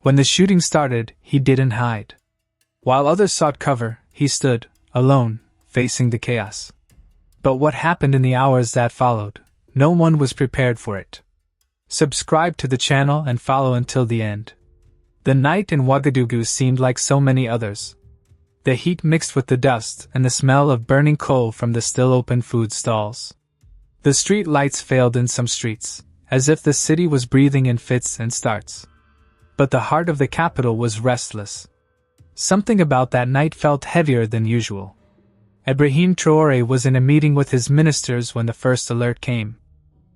When the shooting started, he didn't hide. While others sought cover, he stood, alone, facing the chaos. But what happened in the hours that followed? No one was prepared for it. Subscribe to the channel and follow until the end. The night in Ouagadougou seemed like so many others. The heat mixed with the dust and the smell of burning coal from the still open food stalls. The street lights failed in some streets, as if the city was breathing in fits and starts. But the heart of the capital was restless. Something about that night felt heavier than usual. IBRAHIM Traoré was in a meeting with his ministers when the first alert came.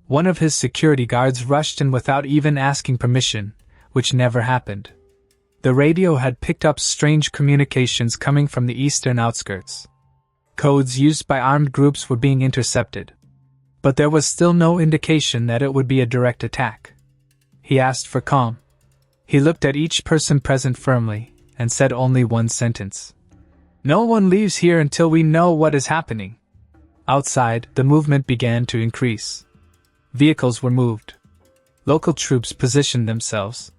One of his security guards rushed in without even asking permission, which never happened. The radio had picked up strange communications coming from the eastern outskirts. Codes used by armed groups were being intercepted. But there was still no indication that it would be a direct attack. He asked for calm. He looked at each person present firmly, and said only one sentence. "No one leaves here until we know what is happening." Outside, the movement began to increase. Vehicles were moved. Local troops positioned themselves.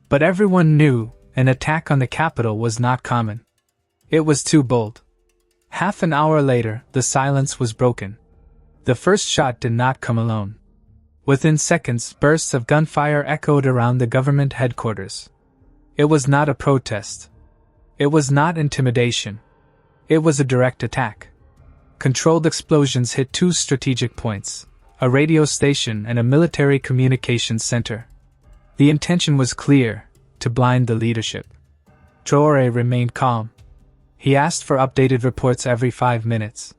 But everyone knew an attack on the capital was not common. It was too bold. Half an hour later, the silence was broken. The first shot did not come alone. Within seconds, bursts of gunfire echoed around the government headquarters. It was not a protest. It was not intimidation. It was a direct attack. Controlled explosions hit two strategic points, a radio station and a military communications center. The intention was clear, to blind the leadership. Traoré remained calm. He asked for updated reports every 5 minutes.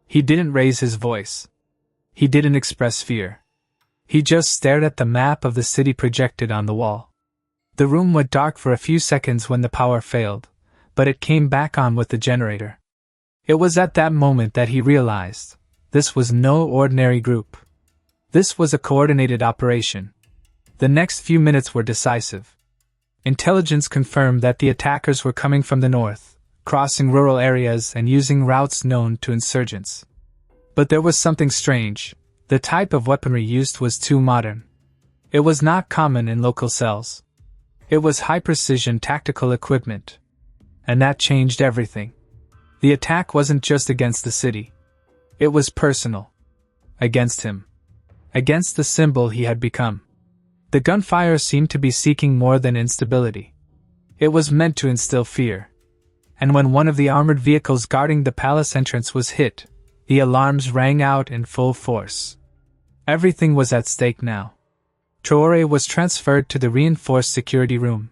He didn't raise his voice. He didn't express fear. He just stared at the map of the city projected on the wall. The room went dark for a few seconds when the power failed, but it came back on with the generator. It was at that moment that he realized, this was no ordinary group. This was a coordinated operation. The next few minutes were decisive. Intelligence confirmed that the attackers were coming from the north, crossing rural areas and using routes known to insurgents. But there was something strange. The type of weaponry used was too modern. It was not common in local cells. It was high-precision tactical equipment. And that changed everything. The attack wasn't just against the city. It was personal. Against him. Against the symbol he had become. The gunfire seemed to be seeking more than instability. It was meant to instill fear. And when one of the armored vehicles guarding the palace entrance was hit, the alarms rang out in full force. Everything was at stake now. Traoré was transferred to the reinforced security room.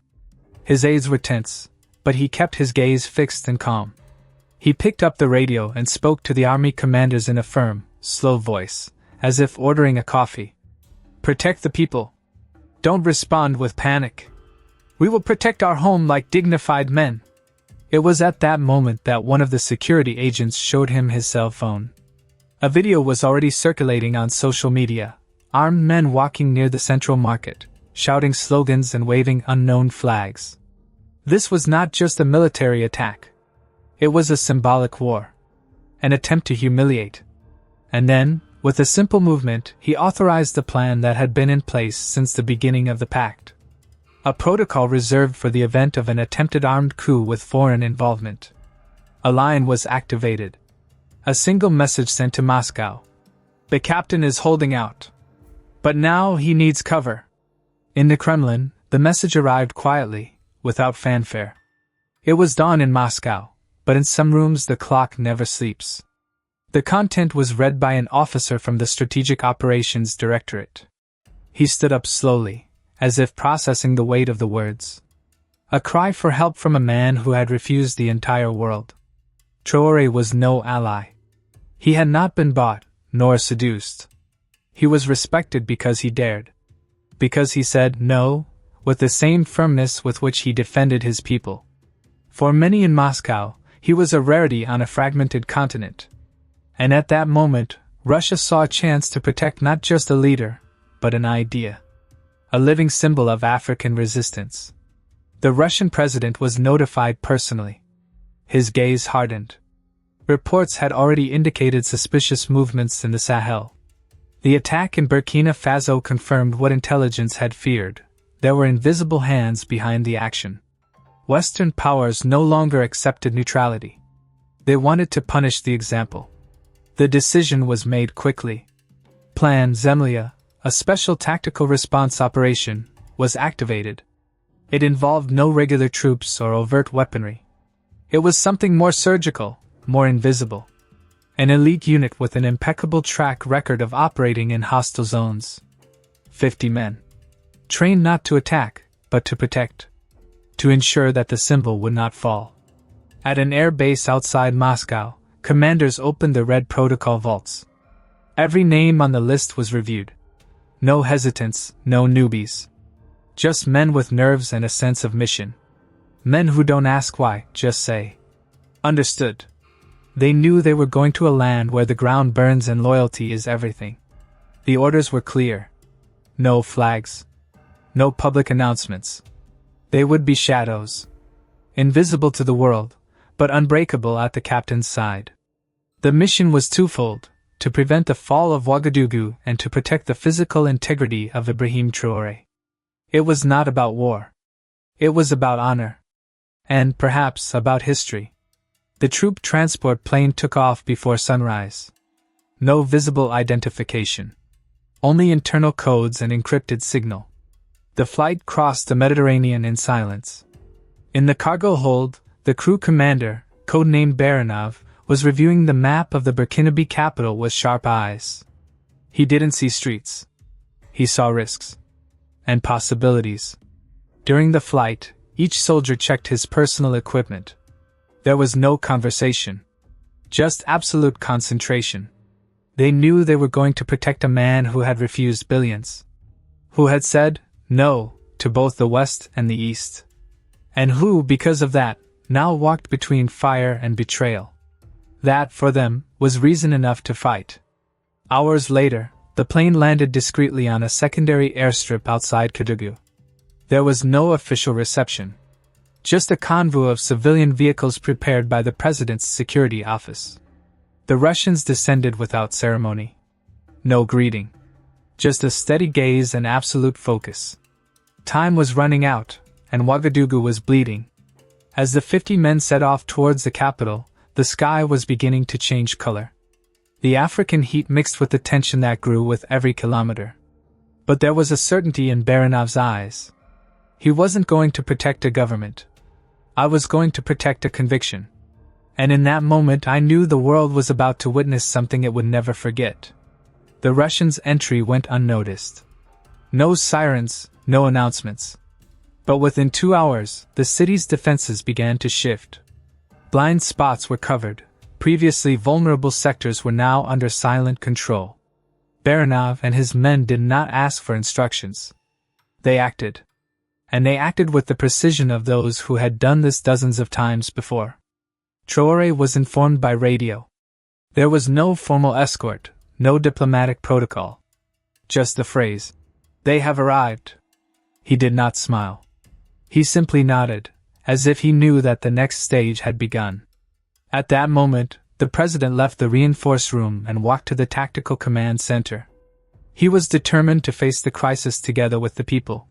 His aides were tense, but he kept his gaze fixed and calm. He picked up the radio and spoke to the army commanders in a firm, slow voice, as if ordering a coffee. "Protect the people. Don't respond with panic. We will protect our home like dignified men." It was at that moment that one of the security agents showed him his cell phone. A video was already circulating on social media, armed men walking near the central market, shouting slogans and waving unknown flags. This was not just a military attack. It was a symbolic war. An attempt to humiliate. And then, with a simple movement, he authorized the plan that had been in place since the beginning of the pact. A protocol reserved for the event of an attempted armed coup with foreign involvement. A line was activated. A single message sent to Moscow. The captain is holding out. But now he needs cover. In the Kremlin, the message arrived quietly, without fanfare. It was dawn in Moscow, but in some rooms the clock never sleeps. The content was read by an officer from the Strategic Operations Directorate. He stood up slowly, as if processing the weight of the words. A cry for help from a man who had refused the entire world. Traoré was no ally. He had not been bought, nor seduced. He was respected because he dared. Because he said no, with the same firmness with which he defended his people. For many in Moscow, he was a rarity on a fragmented continent. And at that moment, Russia saw a chance to protect not just a leader, but an idea. A living symbol of African resistance. The Russian president was notified personally. His gaze hardened. Reports had already indicated suspicious movements in the Sahel. The attack in Burkina Faso confirmed what intelligence had feared. there were invisible hands behind the action. Western powers no longer accepted neutrality. They wanted to punish the example. The decision was made quickly. Plan Zemlya, a special tactical response operation, was activated. It involved no regular troops or overt weaponry. It was something more surgical, more invisible. An elite unit with an impeccable track record of operating in hostile zones. 50 men. Trained not to attack, but to protect. To ensure that the symbol would not fall. At an air base outside Moscow, commanders opened the red protocol vaults. Every name on the list was reviewed. No hesitants, no newbies. Just men with nerves and a sense of mission. Men who don't ask why, just say. Understood. They knew they were going to a land where the ground burns and loyalty is everything. The orders were clear. No flags. No public announcements. They would be shadows. Invisible to the world, but unbreakable at the captain's side. The mission was twofold: to prevent the fall of Ouagadougou and to protect the physical integrity of IBRAHIM Traore. It was not about war. It was about honor. And, perhaps, about history. The troop transport plane took off before sunrise. No visible identification. Only internal codes and encrypted signal. The flight crossed the Mediterranean in silence. In the cargo hold, the crew commander, codenamed Baranov, was reviewing the map of the Burkinabe capital with sharp eyes. He didn't see streets. He saw risks. And possibilities. During the flight, each soldier checked his personal equipment. There was no conversation. Just absolute concentration. They knew they were going to protect a man who had refused billions. Who had said no to both the West and the East. And who, because of that, now walked between fire and betrayal. That, for them, was reason enough to fight. Hours later, the plane landed discreetly on a secondary airstrip outside Ouagadougou. There was no official reception. Just a convoy of civilian vehicles prepared by the president's security office. The Russians descended without ceremony. No greeting. Just a steady gaze and absolute focus. Time was running out, and Ouagadougou was bleeding. As the 50 men set off towards the capital, the sky was beginning to change color. The African heat mixed with the tension that grew with every kilometer. But there was a certainty in Baranov's eyes. He wasn't going to protect a government. I was going to protect a conviction. And in that moment I knew the world was about to witness something it would never forget. The Russians' entry went unnoticed. No sirens, no announcements. But within 2 hours, the city's defenses began to shift. Blind spots were covered. Previously vulnerable sectors were now under silent control. Baranov and his men did not ask for instructions. They acted. And they acted with the precision of those who had done this dozens of times before. Traore was informed by radio. There was no formal escort, no diplomatic protocol. Just the phrase, "They have arrived." He did not smile. He simply nodded, as if he knew that the next stage had begun. At that moment, the president left the reinforced room and walked to the tactical command center. He was determined to face the crisis together with the people.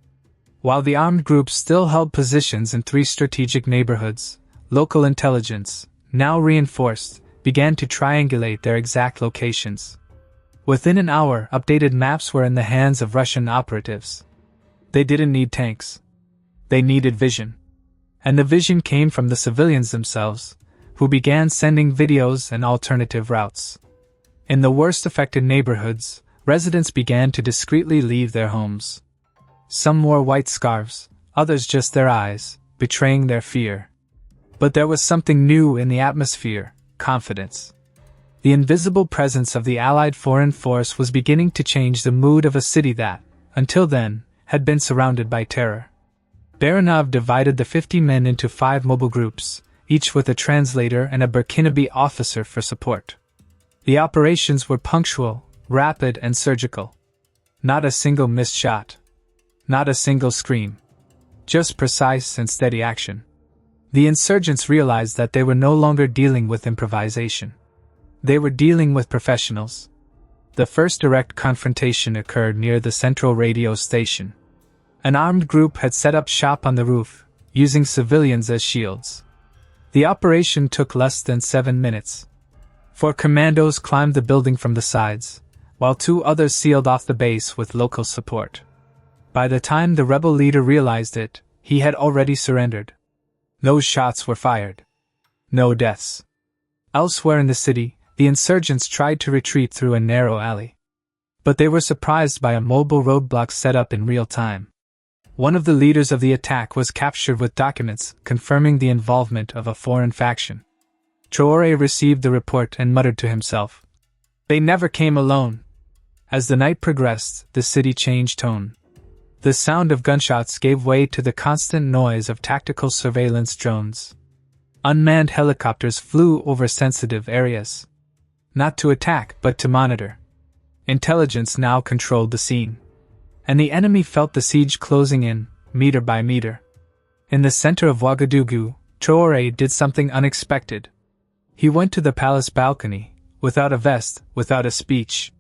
While the armed groups still held positions in 3 strategic neighborhoods, local intelligence, now reinforced, began to triangulate their exact locations. Within an hour, updated maps were in the hands of Russian operatives. They didn't need tanks. They needed vision. And the vision came from the civilians themselves, who began sending videos and alternative routes. In the worst affected neighborhoods, residents began to discreetly leave their homes. Some wore white scarves, others just their eyes, betraying their fear. But there was something new in the atmosphere: confidence. The invisible presence of the Allied foreign force was beginning to change the mood of a city that, until then, had been surrounded by terror. Baranov divided the 50 men into 5 mobile groups, each with a translator and a Burkinabe officer for support. The operations were punctual, rapid and surgical. Not a single missed shot. Not a single scream. Just precise and steady action. The insurgents realized that they were no longer dealing with improvisation. They were dealing with professionals. The first direct confrontation occurred near the central radio station. An armed group had set up shop on the roof, using civilians as shields. The operation took less than 7 minutes. 4 commandos climbed the building from the sides, while 2 others sealed off the base with local support. By the time the rebel leader realized it, he had already surrendered. No shots were fired. No deaths. Elsewhere in the city, the insurgents tried to retreat through a narrow alley. But they were surprised by a mobile roadblock set up in real time. One of the leaders of the attack was captured with documents confirming the involvement of a foreign faction. Traore received the report and muttered to himself, "They never came alone." As the night progressed, the city changed tone. The sound of gunshots gave way to the constant noise of tactical surveillance drones. Unmanned helicopters flew over sensitive areas. Not to attack, but to monitor. Intelligence now controlled the scene. And the enemy felt the siege closing in, meter by meter. In the center of Ouagadougou, Traore did something unexpected. He went to the palace balcony, without a vest, without a speech.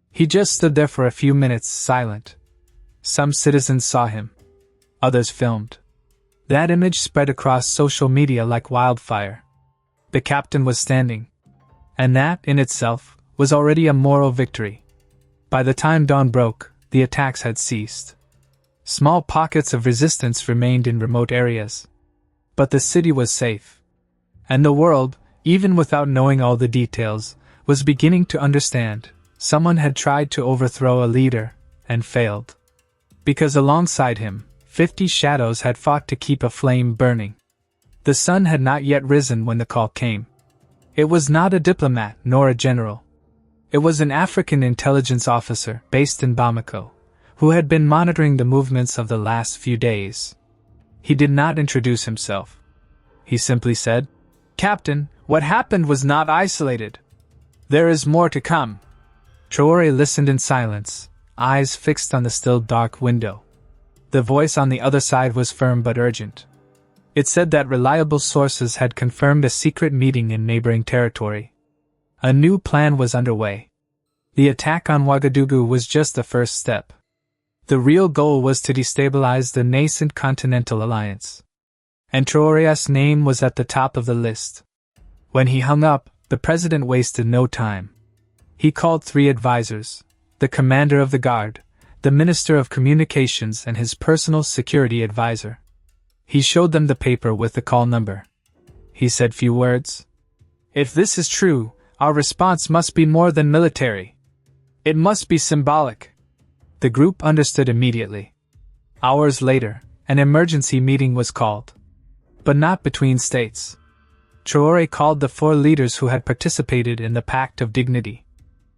He just stood there for a few minutes, silent. Some citizens saw him. Others filmed. That image spread across social media like wildfire. The captain was standing. And that, in itself, was already a moral victory. By the time dawn broke, the attacks had ceased. Small pockets of resistance remained in remote areas. But the city was safe. And the world, even without knowing all the details, was beginning to understand. Someone had tried to overthrow a leader, and failed. Because alongside him, 50 shadows had fought to keep a flame burning. The sun had not yet risen when the call came. It was not a diplomat nor a general. It was an African intelligence officer based in Bamako, who had been monitoring the movements of the last few days. He did not introduce himself. He simply said, "Captain, what happened was not isolated. There is more to come." Traore listened in silence, eyes fixed on the still dark window. The voice on the other side was firm but urgent. It said that reliable sources had confirmed a secret meeting in neighboring territory. A new plan was underway. The attack on Ouagadougou was just the first step. The real goal was to destabilize the nascent Continental Alliance. And Traore's name was at the top of the list. When he hung up, the president wasted no time. He called 3 advisors, the commander of the guard, the Minister of Communications and his personal security advisor. He showed them the paper with the call number. He said few words. "If this is true, our response must be more than military. It must be symbolic." The group understood immediately. Hours later, an emergency meeting was called. But not between states. Traore called the 4 leaders who had participated in the Pact of Dignity.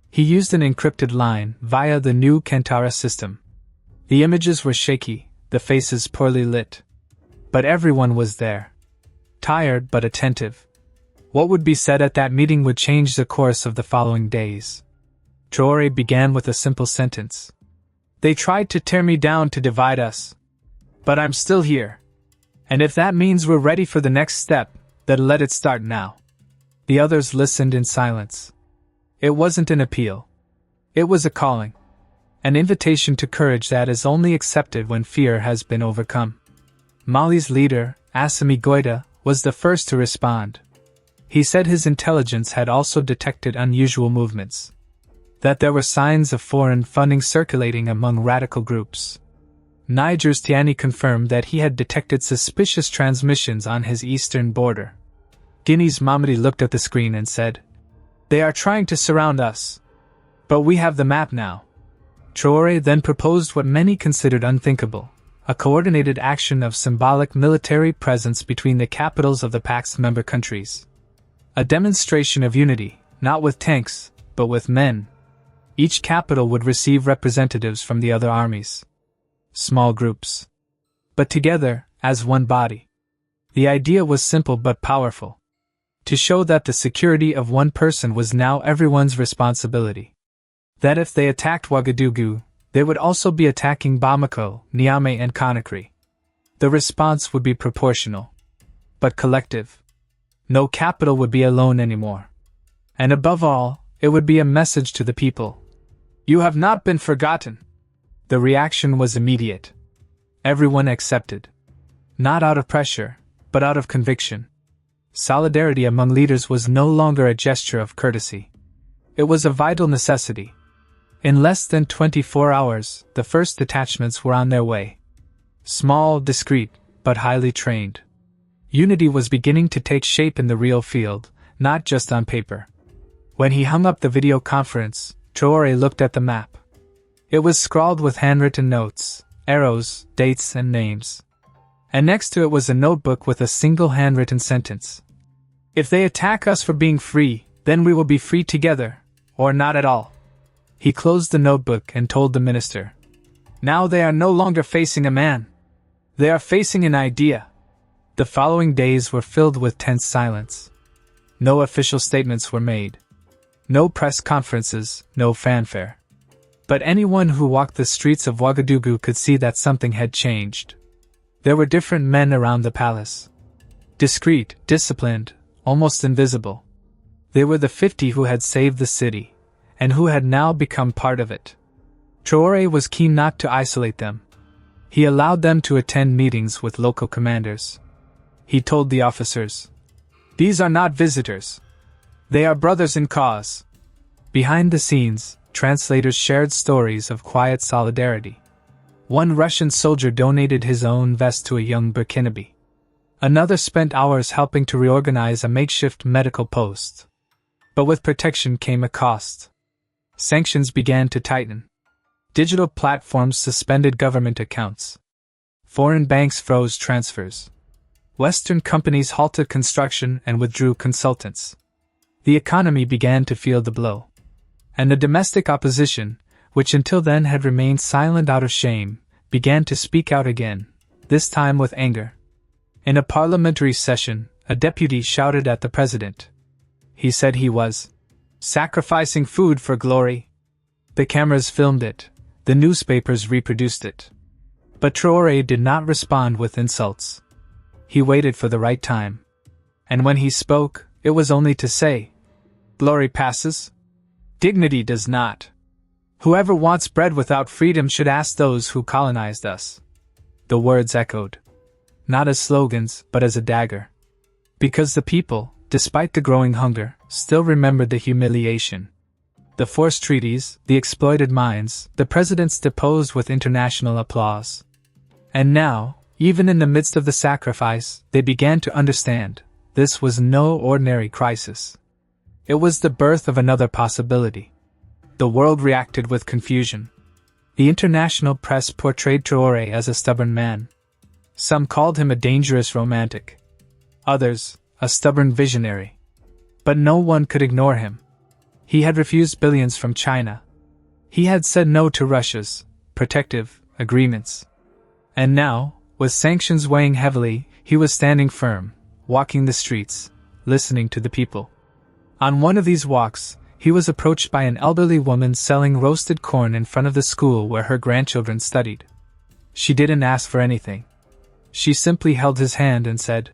He used an encrypted line via the new Kantara system. The images were shaky, the faces poorly lit. But everyone was there. Tired but attentive. What would be said at that meeting would change the course of the following days. Traore began with a simple sentence. "They tried to tear me down to divide us. But I'm still here. And if that means we're ready for the next step, then let it start now." The others listened in silence. It wasn't an appeal. It was a calling. An invitation to courage that is only accepted when fear has been overcome. Mali's leader, Assimi Goïta, was the first to respond. He said his intelligence had also detected unusual movements. That there were signs of foreign funding circulating among radical groups. Niger's Tiani confirmed that he had detected suspicious transmissions on his eastern border. Guinea's Mamadi looked at the screen and said, "They are trying to surround us. But we have the map now." Traore then proposed what many considered unthinkable, a coordinated action of symbolic military presence between the capitals of the Pact's member countries. A demonstration of unity, not with tanks, but with men. Each capital would receive representatives from the other armies. Small groups. But together, as one body. The idea was simple but powerful. To show that the security of one person was now everyone's responsibility. That if they attacked Ouagadougou, they would also be attacking Bamako, Niamey and Conakry. The response would be proportional. But collective. No capital would be alone anymore. And above all, it would be a message to the people. "You have not been forgotten." The reaction was immediate. Everyone accepted. Not out of pressure, but out of conviction. Solidarity among leaders was no longer a gesture of courtesy. It was a vital necessity. In less than 24 hours, the first detachments were on their way. Small, discreet, but highly trained. Unity was beginning to take shape in the real field, not just on paper. When he hung up the video conference, Traore looked at the map. It was scrawled with handwritten notes, arrows, dates, and names. And next to it was a notebook with a single handwritten sentence. If they attack us for being free, then we will be free together, or not at all. He closed the notebook and told the minister. Now they are no longer facing a man. They are facing an idea. The following days were filled with tense silence. No official statements were made. No press conferences, no fanfare. But anyone who walked the streets of Ouagadougou could see that something had changed. There were different men around the palace. Discreet, disciplined, almost invisible. They were the 50 who had saved the city, and who had now become part of it. Traore was keen not to isolate them. He allowed them to attend meetings with local commanders. He told the officers, "These are not visitors. They are brothers in cause." Behind the scenes, translators shared stories of quiet solidarity. One Russian soldier donated his own vest to a young Burkinabe. Another spent hours helping to reorganize a makeshift medical post. But with protection came a cost. Sanctions began to tighten. Digital platforms suspended government accounts. Foreign banks froze transfers. Western companies halted construction and withdrew consultants. The economy began to feel the blow. And the domestic opposition, which until then had remained silent out of shame, began to speak out again, this time with anger. In a parliamentary session, a deputy shouted at the president. He said he was sacrificing food for glory. The cameras filmed it, the newspapers reproduced it. But Traore did not respond with insults. He waited for the right time. And when he spoke, it was only to say, "Glory passes. Dignity does not. Whoever wants bread without freedom should ask those who colonized us." The words echoed. Not as slogans, but as a dagger. Because the people, despite the growing hunger, still remembered the humiliation. The forced treaties, the exploited mines, the presidents deposed with international applause. And now, even in the midst of the sacrifice, they began to understand, this was no ordinary crisis. It was the birth of another possibility. The world reacted with confusion. The international press portrayed Traore as a stubborn man. Some called him a dangerous romantic. Others, a stubborn visionary. But no one could ignore him. He had refused billions from China. He had said no to Russia's protective agreements. And now, with sanctions weighing heavily, he was standing firm, walking the streets, listening to the people. On one of these walks, he was approached by an elderly woman selling roasted corn in front of the school where her grandchildren studied. She didn't ask for anything. She simply held his hand and said,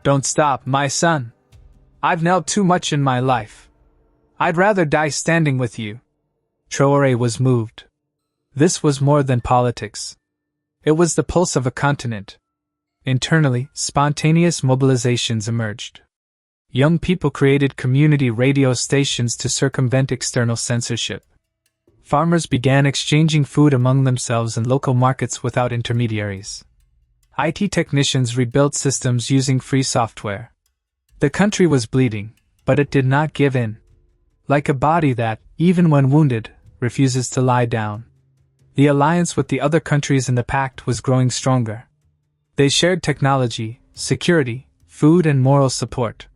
"Don't stop, my son. I've knelt too much in my life. I'd rather die standing with you." Traore was moved. This was more than politics. It was the pulse of a continent. Internally, spontaneous mobilizations emerged. Young people created community radio stations to circumvent external censorship. Farmers began exchanging food among themselves in local markets without intermediaries. IT technicians rebuilt systems using free software. The country was bleeding, but it did not give in. Like a body that, even when wounded, refuses to lie down. The alliance with the other countries in the pact was growing stronger. They shared technology, security, food and moral support.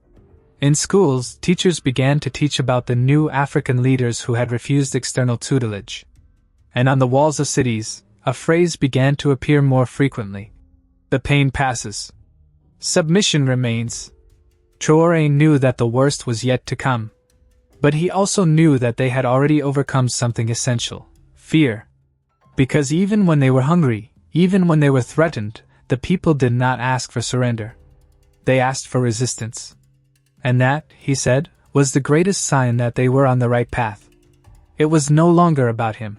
In schools, teachers began to teach about the new African leaders who had refused external tutelage. And on the walls of cities, a phrase began to appear more frequently. The pain passes. Submission remains. Traore knew that the worst was yet to come. But he also knew that they had already overcome something essential: fear. Because even when they were hungry, even when they were threatened, the people did not ask for surrender. They asked for resistance. And that, he said, was the greatest sign that they were on the right path. It was no longer about him.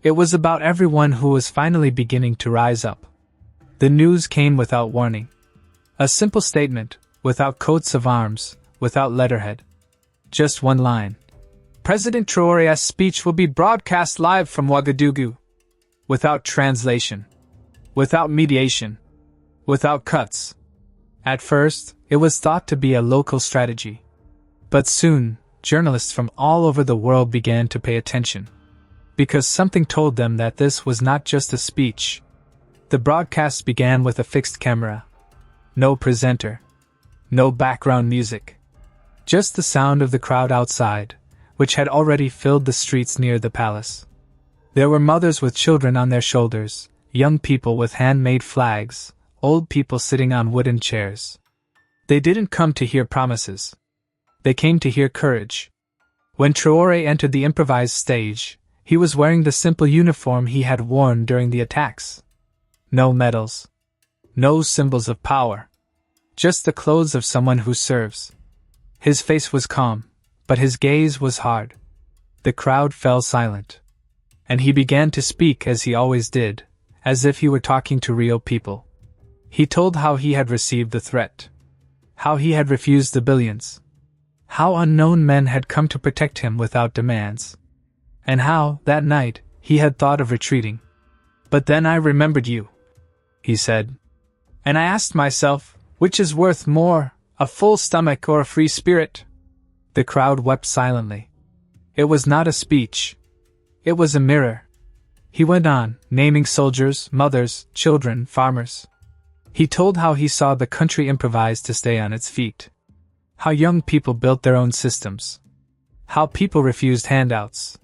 It was about everyone who was finally beginning to rise up. The news came without warning. A simple statement, without coats of arms, without letterhead. Just one line. President Traore's speech will be broadcast live from Ouagadougou. Without translation. Without mediation. Without cuts. At first, it was thought to be a local strategy. But soon, journalists from all over the world began to pay attention. Because something told them that this was not just a speech. The broadcast began with a fixed camera. No presenter. No background music. Just the sound of the crowd outside, which had already filled the streets near the palace. There were mothers with children on their shoulders, young people with handmade flags, old people sitting on wooden chairs. They didn't come to hear promises. They came to hear courage. When Traore entered the improvised stage, he was wearing the simple uniform he had worn during the attacks. No medals. No symbols of power. Just the clothes of someone who serves. His face was calm, but his gaze was hard. The crowd fell silent. And he began to speak as he always did, as if he were talking to real people. He told how he had received the threat. How he had refused the billions. How unknown men had come to protect him without demands. And how, that night, he had thought of retreating. But then I remembered you, he said. And I asked myself, which is worth more, a full stomach or a free spirit? The crowd wept silently. It was not a speech. It was a mirror. He went on, naming soldiers, mothers, children, farmers. He told how he saw the country improvise to stay on its feet. How young people built their own systems. How people refused handouts.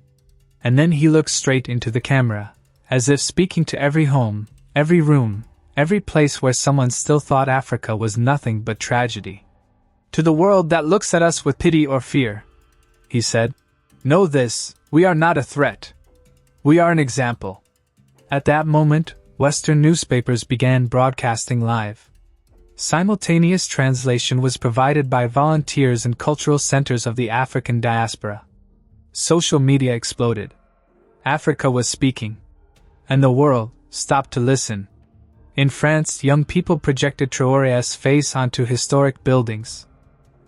And then he looked straight into the camera, as if speaking to every home, every room, every place where someone still thought Africa was nothing but tragedy. To the world that looks at us with pity or fear, he said, know this, we are not a threat. We are an example. At that moment, Western newspapers began broadcasting live. Simultaneous translation was provided by volunteers in cultural centers of the African diaspora. Social media exploded. Africa was speaking. And the world stopped to listen. In France, young people projected Traore's face onto historic buildings.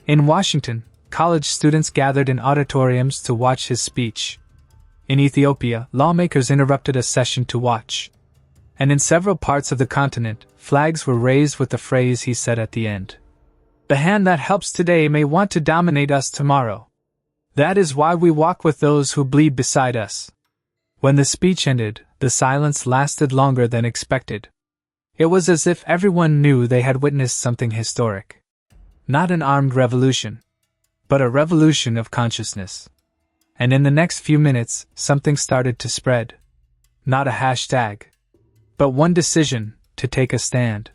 In Washington, college students gathered in auditoriums to watch his speech. In Ethiopia, lawmakers interrupted a session to watch. And in several parts of the continent, flags were raised with the phrase he said at the end. The hand that helps today may want to dominate us tomorrow. That is why we walk with those who bleed beside us. When the speech ended, the silence lasted longer than expected. It was as if everyone knew they had witnessed something historic. Not an armed revolution, but a revolution of consciousness. And in the next few minutes, something started to spread. Not a hashtag, but one decision, to take a stand.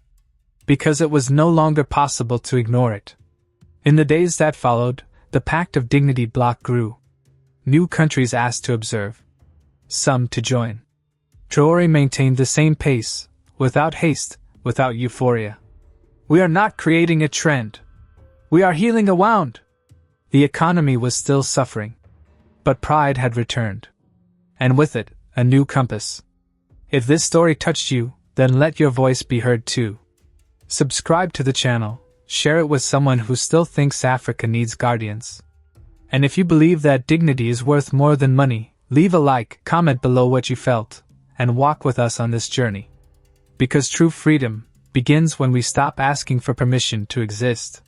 Because it was no longer possible to ignore it. In the days that followed, the Pact of Dignity bloc grew. New countries asked to observe. Some to join. Traore maintained the same pace, without haste, without euphoria. We are not creating a trend. We are healing a wound. The economy was still suffering. But pride had returned. And with it, a new compass. If this story touched you, then let your voice be heard too. Subscribe to the channel, share it with someone who still thinks Africa needs guardians. And if you believe that dignity is worth more than money, leave a like, comment below what you felt, and walk with us on this journey. Because true freedom begins when we stop asking for permission to exist.